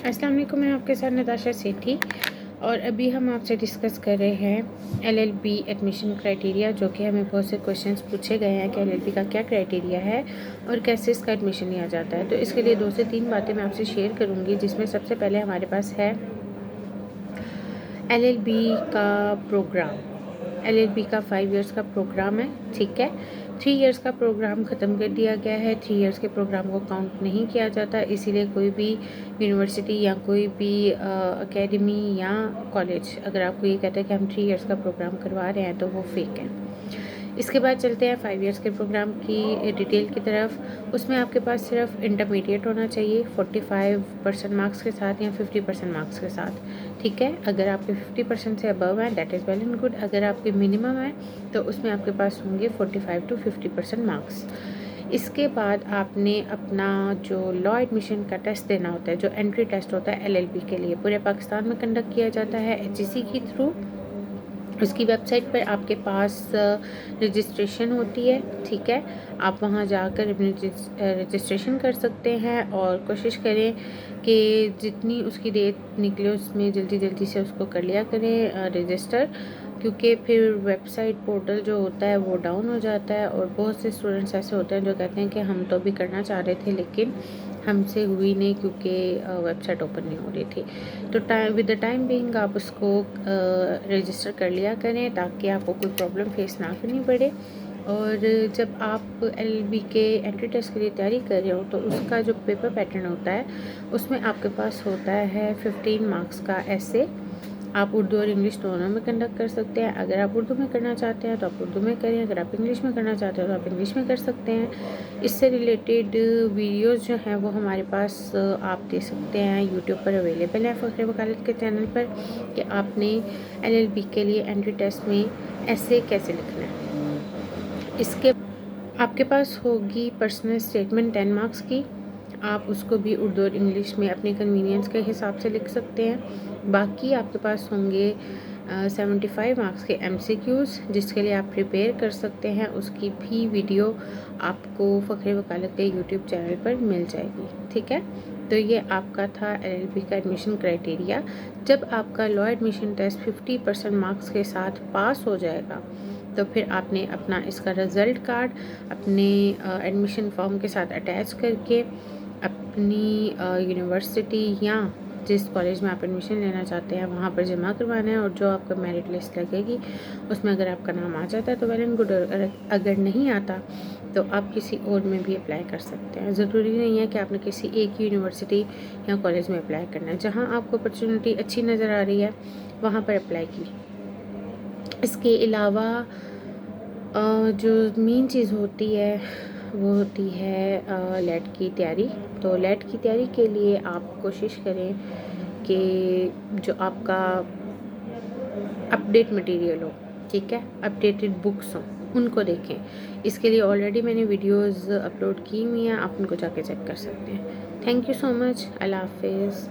अस्सलाम वालेकुम, मैं आपके साथ नताशा सेठी और अभी हम आपसे डिस्कस कर रहे हैं एलएलबी एडमिशन क्राइटेरिया, जो कि हमें बहुत से क्वेश्चंस पूछे गए हैं कि एलएलबी का क्या क्राइटेरिया है और कैसे इसका एडमिशन लिया जाता है। तो इसके लिए 2 से 3 बातें मैं आपसे शेयर करूंगी, जिसमें सबसे पहले हमारे पास है एलएलबी का प्रोग्राम। एलएलबी का 5 इयर्स का प्रोग्राम है, ठीक है। 3 इयर्स का प्रोग्राम ख़त्म कर दिया गया है। 3 इयर्स के प्रोग्राम को काउंट नहीं किया जाता, इसीलिए कोई भी यूनिवर्सिटी या कोई भी एकेडमी या कॉलेज अगर आपको ये कहता है कि हम 3 इयर्स का प्रोग्राम करवा रहे हैं तो वो फेक है। इसके बाद चलते हैं 5 इयर्स के प्रोग्राम की डिटेल की तरफ। उसमें आपके पास सिर्फ इंटरमीडिएट होना चाहिए 45% मार्क्स के साथ या 50% मार्क्स के साथ, ठीक है। अगर आपके 50% से अबव हैं that is well and good. अगर आपके मिनिमम है तो उसमें आपके पास होंगे 45 to 50% मार्क्स। इसके बाद आपने अपना जो लॉ एडमिशन का टेस्ट देना होता है, जो एंट्री टेस्ट होता है एलएलबी के लिए, पूरे पाकिस्तान में कंडक्ट किया जाता है एचईसी के थ्रू। उसकी वेबसाइट पर आपके पास रजिस्ट्रेशन होती है, ठीक है। आप वहां जाकर अपनी रजिस्ट्रेशन कर सकते हैं और कोशिश करें कि जितनी उसकी डेट निकले उसमें जल्दी जल्दी से उसको कर लिया करें रजिस्टर, क्योंकि फिर वेबसाइट पोर्टल जो होता है वो डाउन हो जाता है और बहुत से स्टूडेंट्स ऐसे होते हैं जो कहते हैं कि हम तो भी करना चाह रहे थे लेकिन हमसे हुई नहीं क्योंकि वेबसाइट ओपन नहीं हो रही थी। तो time with the time being आप उसको रजिस्टर कर लिया करें ताकि आपको कोई प्रॉब्लम फेस ना करनी पड़े। और जब आप एलएलबी के एंट्री टेस्ट के लिए तैयारी कर रहे हो तो उसका जो पेपर पैटर्न होता है उसमें आपके पास होता है 15 मार्क्स का ऐसे। आप उर्दू और इंग्लिश दोनों में कंडक्ट कर सकते हैं। अगर आप उर्दू में करना चाहते हैं तो आप उर्दू में करें, अगर आप इंग्लिश में करना चाहते हैं तो आप इंग्लिश में कर सकते हैं। इससे रिलेटेड वीडियोस जो हैं वो हमारे पास आप दे सकते हैं, यूट्यूब पर अवेलेबल है फ़ख्र वकालत के चैनल पर, कि आपने एलएलबी के लिए एंट्री टेस्ट में ऐसे कैसे लिखना है। इसके आपके पास होगी पर्सनल स्टेटमेंट 10 मार्क्स की। आप उसको भी उर्दू और इंग्लिश में अपने कन्वीनियंस के हिसाब से लिख सकते हैं। बाकी आपके पास होंगे 75 मार्क्स के एमसीक्यूज़, जिसके लिए आप प्रिपेयर कर सकते हैं। उसकी भी वीडियो आपको फ़ख्र वकालत के यूट्यूब चैनल पर मिल जाएगी, ठीक है। तो ये आपका था एलएलबी का एडमिशन क्राइटेरिया। जब आपका लॉ एडमिशन टेस्ट 50% मार्क्स के साथ पास हो जाएगा तो फिर आपने अपना इसका रिज़ल्ट कार्ड अपने एडमिशन फॉर्म के साथ अटैच करके अपनी यूनिवर्सिटी या जिस कॉलेज में आप एडमिशन लेना चाहते हैं वहाँ पर जमा करवाना है। और जो आपका मेरिट लिस्ट लगेगी उसमें अगर आपका नाम आ जाता है तो वेल एंड गुड, अगर नहीं आता तो आप किसी और में भी अप्लाई कर सकते हैं। ज़रूरी नहीं है कि आपने किसी एक ही यूनिवर्सिटी या कॉलेज में अप्लाई करना है। जहाँ आपको अपॉर्चुनिटी अच्छी नज़र आ रही है वहाँ पर अप्लाई की। इसके अलावा जो मेन चीज़ होती है वो होती है लेट की तैयारी। तो लेट की तैयारी के लिए आप कोशिश करें कि जो आपका अपडेट मटेरियल हो, ठीक है, अपडेटेड बुक्स हों, उनको देखें। इसके लिए ऑलरेडी मैंने वीडियोस अपलोड की हुई हैं, आप उनको जाके चेक कर सकते हैं। Thank you so much. Allah हाफिज़।